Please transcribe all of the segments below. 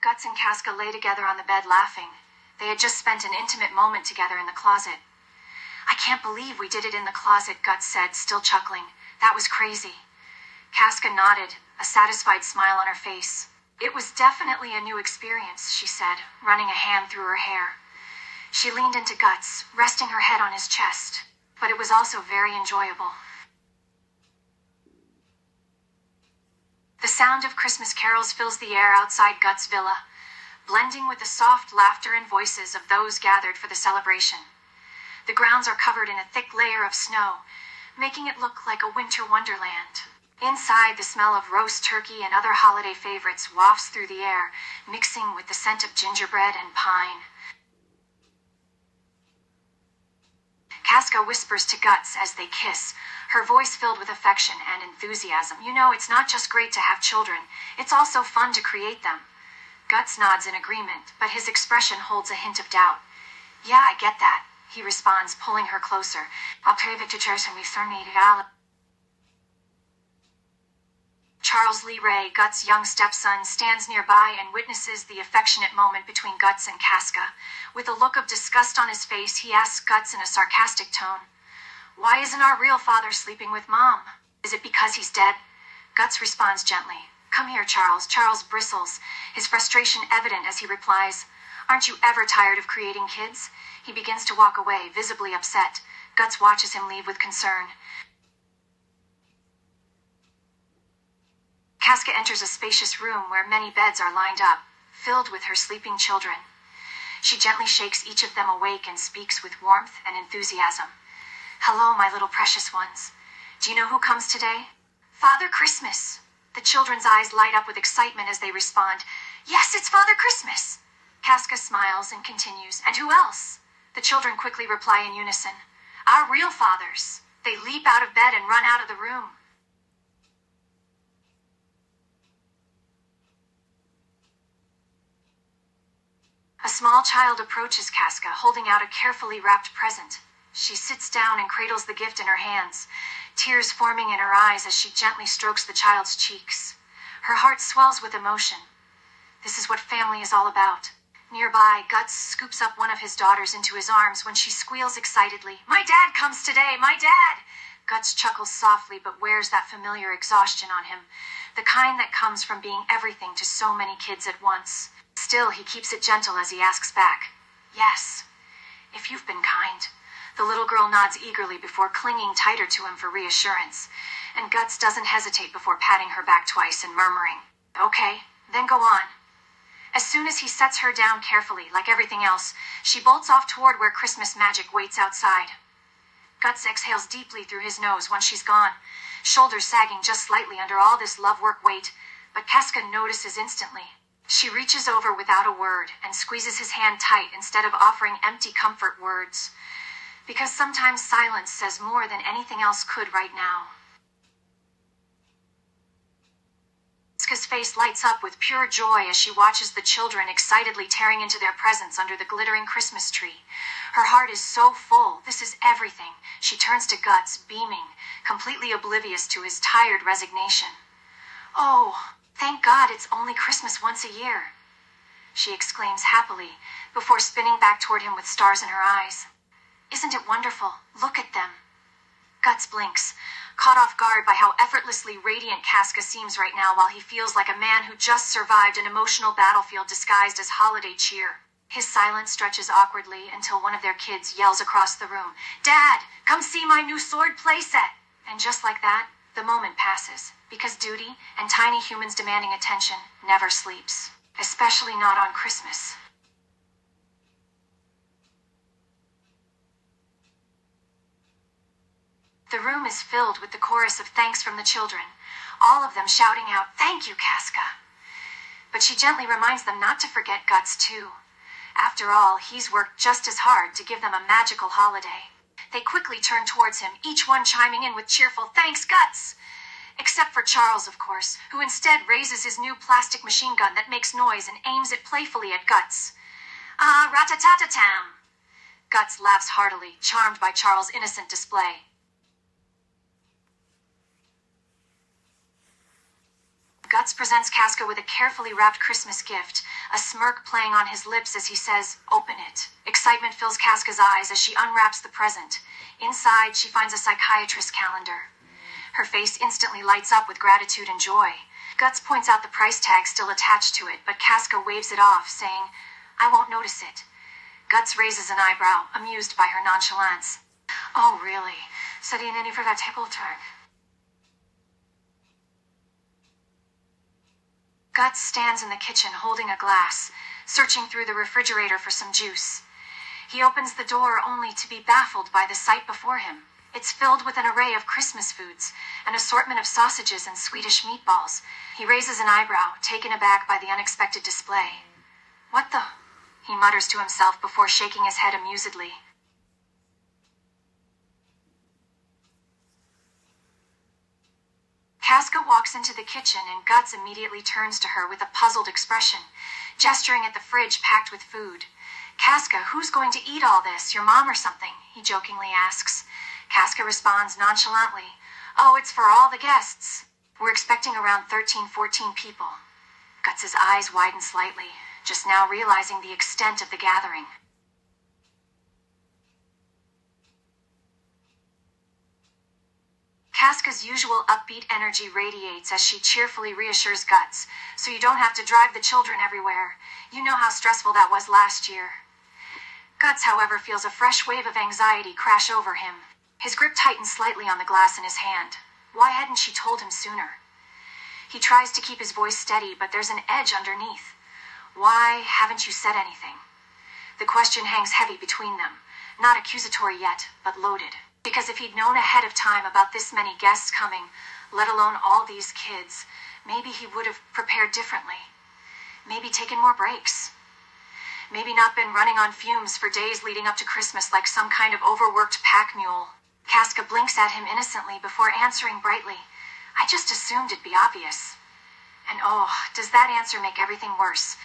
Guts and Casca lay together on the bed laughing. They had just spent an intimate moment together in the closet. "I can't believe we did it in the closet," Guts said, still chuckling. "That was crazy." Casca nodded, a satisfied smile on her face. "It was definitely a new experience," she said, running a hand through her hair. She leaned into Guts, resting her head on his chest. But it was also very enjoyable. The sound of Christmas carols fills the air outside Guts' villa, blending with the soft laughter and voices of those gathered for the celebration. The grounds are covered in a thick layer of snow, making it look like a winter wonderland. Inside, the smell of roast turkey and other holiday favorites wafts through the air, mixing with the scent of gingerbread and pine. Casca whispers to Guts as they kiss, her voice filled with affection and enthusiasm. "You know, it's not just great to have children, it's also fun to create them." Guts nods in agreement, but his expression holds a hint of doubt. "Yeah, I get that," he responds, pulling her closer. "I'll pay to church and we Narrated, alla." Charles Lee Ray, Guts' young stepson, stands nearby and witnesses the affectionate moment between Guts and Casca. With a look of disgust on his face, he asks Guts in a sarcastic tone, "Why isn't our real father sleeping with Mom? Is it because he's dead?" Guts responds gently, "Come here, Charles." Charles bristles, his frustration evident as he replies, "Aren't you ever tired of creating kids?" He begins to walk away, visibly upset. Guts watches him leave with concern. Casca enters a spacious room where many beds are lined up, filled with her sleeping children. She gently shakes each of them awake and speaks with warmth and enthusiasm. "Hello, my little precious ones. Do you know who comes today? Father Christmas." The children's eyes light up with excitement as they respond, "Yes, it's Father Christmas." Casca smiles and continues, "And who else?" The children quickly reply in unison, "Our real fathers." They leap out of bed and run out of the room. A small child approaches Casca, holding out a carefully wrapped present. She sits down and cradles the gift in her hands, tears forming in her eyes as she gently strokes the child's cheeks. Her heart swells with emotion. This is what family is all about. Nearby, Guts scoops up one of his daughters into his arms when she squeals excitedly, "My dad comes today! My dad!" Guts chuckles softly but wears that familiar exhaustion on him, the kind that comes from being everything to so many kids at once. Still, he keeps it gentle as he asks back, "Yes, if you've been kind." The little girl nods eagerly before clinging tighter to him for reassurance, and Guts doesn't hesitate before patting her back twice and murmuring, "Okay, then go on." As soon as he sets her down carefully, like everything else, she bolts off toward where Christmas magic waits outside. Guts exhales deeply through his nose once she's gone, shoulders sagging just slightly under all this love work weight, but Casca notices instantly. She reaches over without a word and squeezes his hand tight instead of offering empty comfort words. Because sometimes silence says more than anything else could right now. Casca's face lights up with pure joy as she watches the children excitedly tearing into their presents under the glittering Christmas tree. Her heart is so full, this is everything. She turns to Guts, beaming, completely oblivious to his tired resignation. "Oh, thank God it's only Christmas once a year," she exclaims happily, before spinning back toward him with stars in her eyes. "Isn't it wonderful? Look at them." Guts blinks, caught off guard by how effortlessly radiant Casca seems right now while he feels like a man who just survived an emotional battlefield disguised as holiday cheer. His silence stretches awkwardly until one of their kids yells across the room, "Dad, come see my new sword playset!" And just like that, the moment passes, because duty and tiny humans demanding attention never sleeps, especially not on Christmas. The room is filled with the chorus of thanks from the children, all of them shouting out, "Thank you, Casca." But she gently reminds them not to forget Guts, too. After all, he's worked just as hard to give them a magical holiday. They quickly turn towards him, each one chiming in with cheerful, "Thanks, Guts!" Except for Charles, of course, who instead raises his new plastic machine gun that makes noise and aims it playfully at Guts. "Ah, rat-a-tat-a-tam!" Guts laughs heartily, charmed by Charles' innocent display. Guts presents Casca with a carefully wrapped Christmas gift, a smirk playing on his lips as he says, "Open it." Excitement fills Casca's eyes as she unwraps the present. Inside, she finds a psychiatrist's calendar. Her face instantly lights up with gratitude and joy. Guts points out the price tag still attached to it, but Casca waves it off, saying, "I won't notice it." Guts raises an eyebrow, amused by her nonchalance. "Oh, really? Setting any for that table tag?" Guts stands in the kitchen holding a glass, searching through the refrigerator for some juice. He opens the door only to be baffled by the sight before him. It's filled with an array of Christmas foods, an assortment of sausages and Swedish meatballs. He raises an eyebrow, taken aback by the unexpected display. "What the?" he mutters to himself before shaking his head amusedly. Casca walks into the kitchen and Guts immediately turns to her with a puzzled expression, gesturing at the fridge packed with food. "Casca, who's going to eat all this, your mom or something?" he jokingly asks. Casca responds nonchalantly, "Oh, it's for all the guests. We're expecting around 13-14 people." Guts' eyes widen slightly, just now realizing the extent of the gathering. Casca's usual upbeat energy radiates as she cheerfully reassures Guts, "So you don't have to drive the children everywhere. You know how stressful that was last year." Guts, however, feels a fresh wave of anxiety crash over him. His grip tightens slightly on the glass in his hand. Why hadn't she told him sooner? He tries to keep his voice steady, but there's an edge underneath. "Why haven't you said anything?" The question hangs heavy between them. Not accusatory yet, but loaded. Because if he'd known ahead of time about this many guests coming, let alone all these kids, maybe he would have prepared differently. Maybe taken more breaks. Maybe not been running on fumes for days leading up to Christmas like some kind of overworked pack mule. Casca blinks at him innocently before answering brightly, "I just assumed it'd be obvious." And oh, does that answer make everything worse?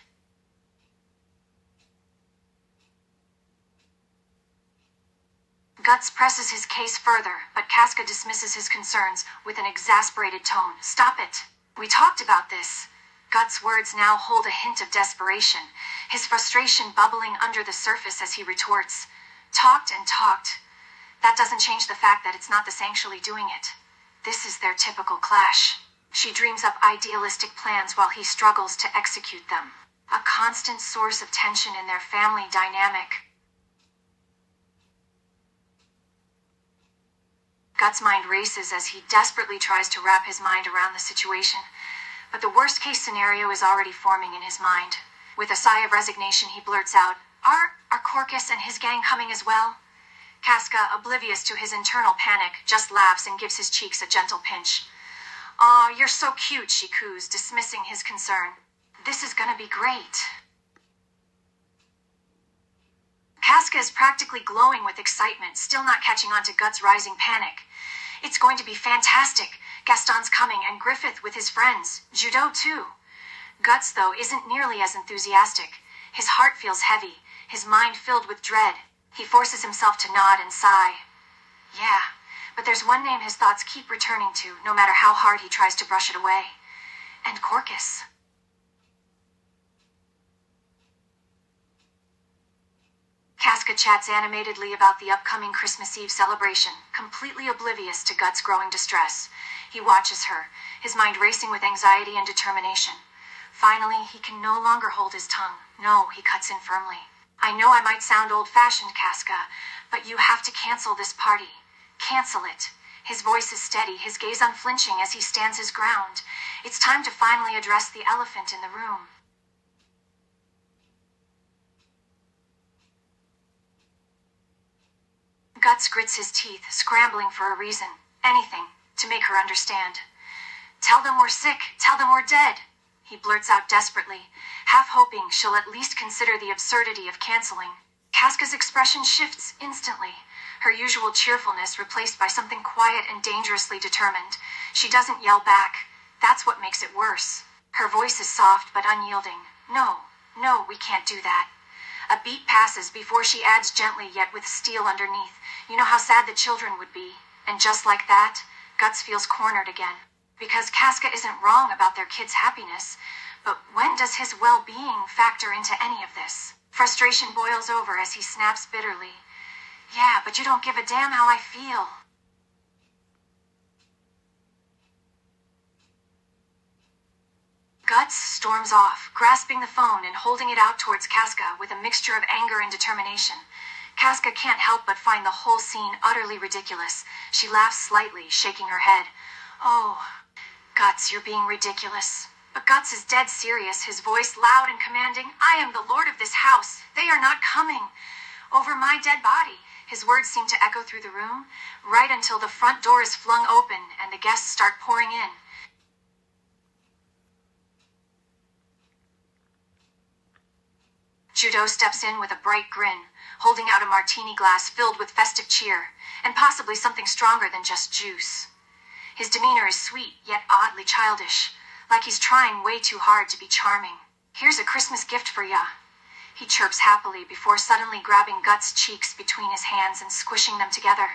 Guts presses his case further, but Casca dismisses his concerns with an exasperated tone. "Stop it. We talked about this." Guts' words now hold a hint of desperation, his frustration bubbling under the surface as he retorts, "Talked and talked. That doesn't change the fact that it's not the sanctuary doing it. This is their typical clash." She dreams up idealistic plans while he struggles to execute them. A constant source of tension in their family dynamic. Guts' mind races as he desperately tries to wrap his mind around the situation. But the worst-case scenario is already forming in his mind. With a sigh of resignation, he blurts out, Are Corcus and his gang coming as well?" Casca, oblivious to his internal panic, just laughs and gives his cheeks a gentle pinch. "Aw, you're so cute," she coos, dismissing his concern. "This is gonna be great." Casca is practically glowing with excitement, still not catching on to Guts' rising panic. "It's going to be fantastic. Gaston's coming, and Griffith with his friends. Judo, too." Guts, though, isn't nearly as enthusiastic. His heart feels heavy, his mind filled with dread. He forces himself to nod and sigh. Yeah, but there's one name his thoughts keep returning to, no matter how hard he tries to brush it away. And Corcus. Casca chats animatedly about the upcoming Christmas Eve celebration, completely oblivious to Guts' growing distress. He watches her, his mind racing with anxiety and determination. Finally, he can no longer hold his tongue. No, he cuts in firmly. "I know I might sound old-fashioned, Casca, but you have to cancel this party. Cancel it." His voice is steady, his gaze unflinching as he stands his ground. It's time to finally address the elephant in the room. Guts grits his teeth, scrambling for a reason, anything, to make her understand. "Tell them we're sick, tell them we're dead," he blurts out desperately, half hoping she'll at least consider the absurdity of canceling. Casca's expression shifts instantly, her usual cheerfulness replaced by something quiet and dangerously determined. She doesn't yell back. That's what makes it worse. Her voice is soft but unyielding. No, we can't do that." A beat passes before she adds gently yet with steel underneath, "You know how sad the children would be." And just like that, Guts feels cornered again. Because Casca isn't wrong about their kid's happiness, but when does his well-being factor into any of this? Frustration boils over as he snaps bitterly. Yeah, but you don't give a damn how I feel. Guts storms off, grasping the phone and holding it out towards Casca with a mixture of anger and determination. Casca can't help but find the whole scene utterly ridiculous. She laughs slightly, shaking her head. Oh, Guts, you're being ridiculous. But Guts is dead serious, his voice loud and commanding. I am the lord of this house. They are not coming over my dead body. His words seem to echo through the room, right until the front door is flung open and the guests start pouring in. Judo steps in with a bright grin, holding out a martini glass filled with festive cheer, and possibly something stronger than just juice. His demeanor is sweet, yet oddly childish, like he's trying way too hard to be charming. Here's a Christmas gift for ya. He chirps happily before suddenly grabbing Guts' cheeks between his hands and squishing them together.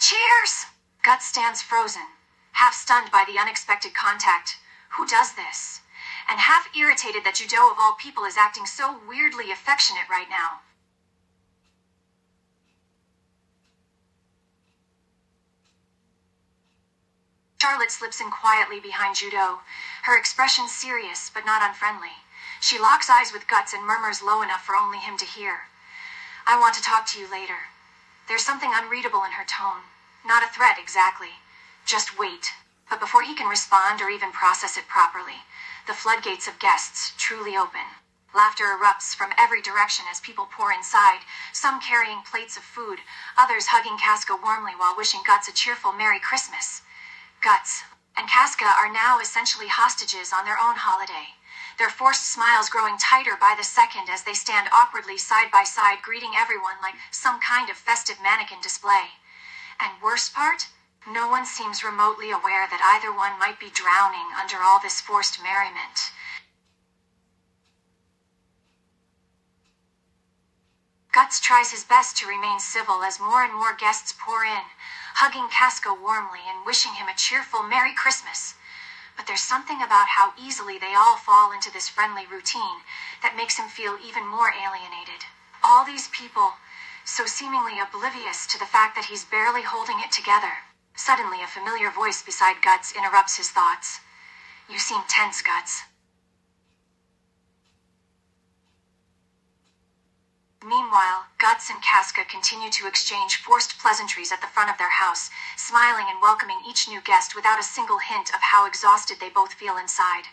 Cheers! Guts stands frozen, half stunned by the unexpected contact. Who does this? And half irritated that Judo of all people is acting so weirdly affectionate right now. Charlotte slips in quietly behind Judo, her expression serious but not unfriendly. She locks eyes with Guts and murmurs low enough for only him to hear. I want to talk to you later. There's something unreadable in her tone. Not a threat exactly. Just wait. But before he can respond or even process it properly, the floodgates of guests truly open. Laughter erupts from every direction as people pour inside, some carrying plates of food, others hugging Casca warmly while wishing Guts a cheerful Merry Christmas. Guts and Casca are now essentially hostages on their own holiday, their forced smiles growing tighter by the second as they stand awkwardly side by side greeting everyone like some kind of festive mannequin display. And worst part? No one seems remotely aware that either one might be drowning under all this forced merriment. Guts tries his best to remain civil as more and more guests pour in, hugging Casca warmly and wishing him a cheerful Merry Christmas. But there's something about how easily they all fall into this friendly routine that makes him feel even more alienated. All these people, so seemingly oblivious to the fact that he's barely holding it together. Suddenly, a familiar voice beside Guts interrupts his thoughts. You seem tense, Guts. Meanwhile, Guts and Casca continue to exchange forced pleasantries at the front of their house, smiling and welcoming each new guest without a single hint of how exhausted they both feel inside.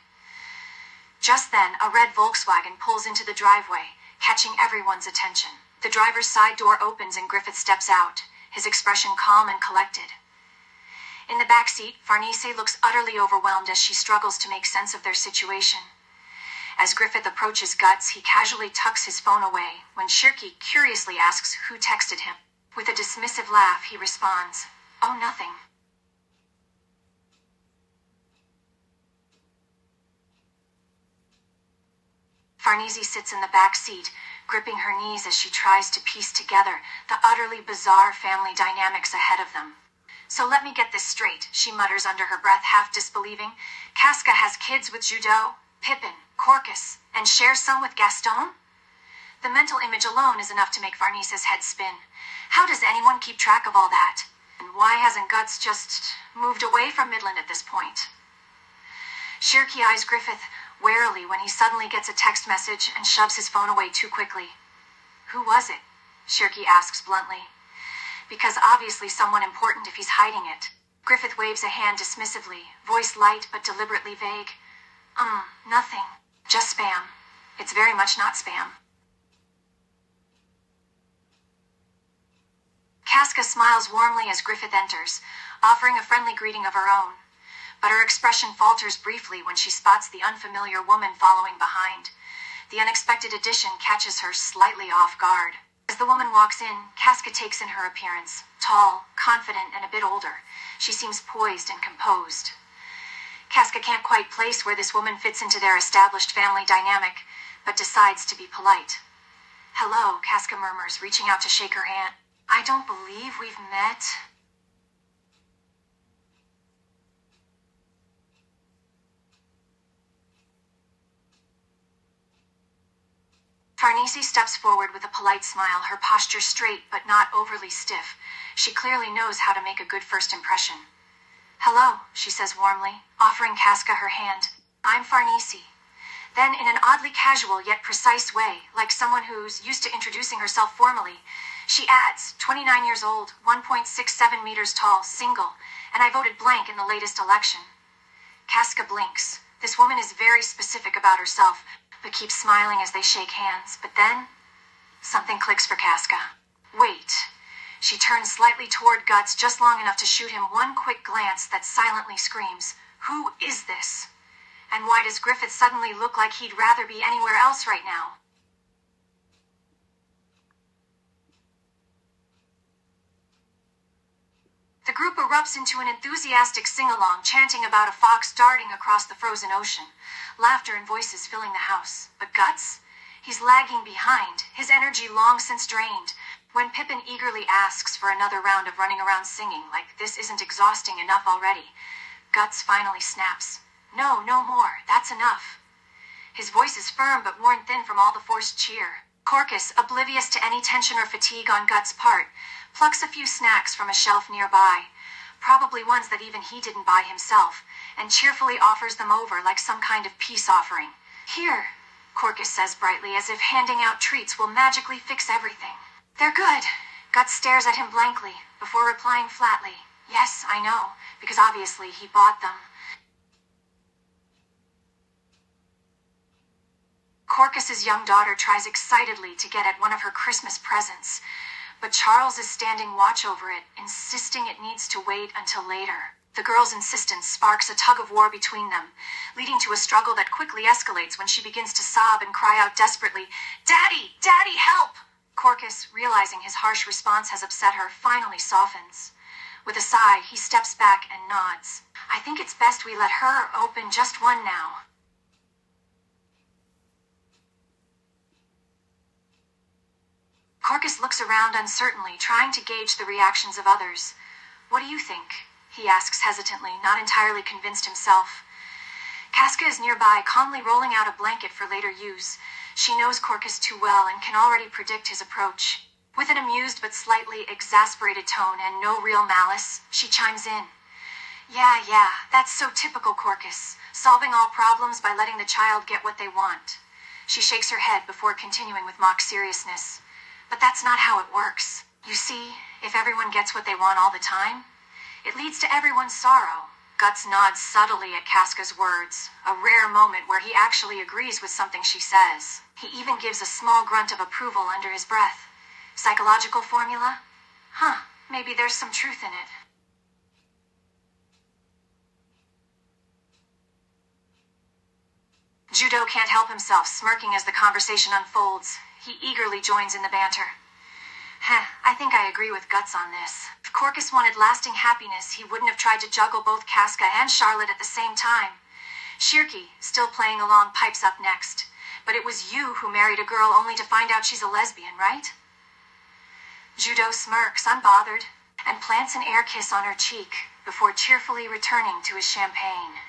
Just then, a red Volkswagen pulls into the driveway, catching everyone's attention. The driver's side door opens and Griffith steps out, his expression calm and collected. In the back seat, Farnese looks utterly overwhelmed as she struggles to make sense of their situation. As Griffith approaches Guts, he casually tucks his phone away when Shirky curiously asks who texted him. With a dismissive laugh, he responds, "Oh, nothing." Farnese sits in the back seat, gripping her knees as she tries to piece together the utterly bizarre family dynamics ahead of them. So let me get this straight, she mutters under her breath, half disbelieving. Casca has kids with Judo, Pippin, Corcus, and shares some with Gaston? The mental image alone is enough to make Farnese's head spin. How does anyone keep track of all that? And why hasn't Guts just moved away from Midland at this point? Shirky eyes Griffith warily when he suddenly gets a text message and shoves his phone away too quickly. Who was it? Shirky asks bluntly. Because obviously someone important if he's hiding it. Griffith waves a hand dismissively, voice light but deliberately vague. Nothing. Just spam. It's very much not spam. Casca smiles warmly as Griffith enters, offering a friendly greeting of her own. But her expression falters briefly when she spots the unfamiliar woman following behind. The unexpected addition catches her slightly off guard. As the woman walks in, Casca takes in her appearance. Tall, confident, and a bit older. She seems poised and composed. Casca can't quite place where this woman fits into their established family dynamic, but decides to be polite. Hello, Casca murmurs, reaching out to shake her hand. I don't believe we've met. Farnese steps forward with a polite smile, her posture straight but not overly stiff. She clearly knows how to make a good first impression. "Hello," she says warmly, offering Casca her hand. "I'm Farnese." Then, in an oddly casual yet precise way, like someone who's used to introducing herself formally, she adds, 29 years old, 1.67 meters tall, single, and I voted blank in the latest election. Casca blinks. This woman is very specific about herself, but keeps smiling as they shake hands. But then, something clicks for Casca. Wait. She turns slightly toward Guts, just long enough to shoot him one quick glance that silently screams, "Who is this? And why does Griffith suddenly look like he'd rather be anywhere else right now?" The group erupts into an enthusiastic sing-along, chanting about a fox darting across the frozen ocean, laughter and voices filling the house. But Guts? He's lagging behind, his energy long since drained. When Pippin eagerly asks for another round of running around singing, like this isn't exhausting enough already, Guts finally snaps. "No, no more. That's enough." His voice is firm but worn thin from all the forced cheer. Corcus, oblivious to any tension or fatigue on Guts' part, plucks a few snacks from a shelf nearby, probably ones that even he didn't buy himself, and cheerfully offers them over like some kind of peace offering. "Here," Corcus says brightly, as if handing out treats will magically fix everything. "They're good." Guts stares at him blankly, before replying flatly, "Yes, I know, because obviously he bought them." Corcus's young daughter tries excitedly to get at one of her Christmas presents, but Charles is standing watch over it, insisting it needs to wait until later. The girl's insistence sparks a tug-of-war between them, leading to a struggle that quickly escalates when she begins to sob and cry out desperately, "Daddy! Daddy, help!" Corcus, realizing his harsh response has upset her, finally softens. With a sigh, he steps back and nods. "I think it's best we let her open just one now." Corcus looks around uncertainly, trying to gauge the reactions of others. "What do you think?" he asks hesitantly, not entirely convinced himself. Casca is nearby, calmly rolling out a blanket for later use. She knows Corcus too well and can already predict his approach. With an amused but slightly exasperated tone and no real malice, she chimes in. Yeah, that's so typical Corcus, solving all problems by letting the child get what they want." She shakes her head before continuing with mock seriousness. "But that's not how it works. You see, if everyone gets what they want all the time, it leads to everyone's sorrow." Guts nods subtly at Casca's words, a rare moment where he actually agrees with something she says. He even gives a small grunt of approval under his breath. Psychological formula? Maybe there's some truth in it. Judo can't help himself, smirking as the conversation unfolds. He eagerly joins in the banter. I think I agree with Guts on this. If Corcus wanted lasting happiness, he wouldn't have tried to juggle both Casca and Charlotte at the same time. Shirky, still playing along, pipes up next. "But it was you who married a girl only to find out she's a lesbian, right?" Judo smirks, unbothered, and plants an air kiss on her cheek, before cheerfully returning to his champagne.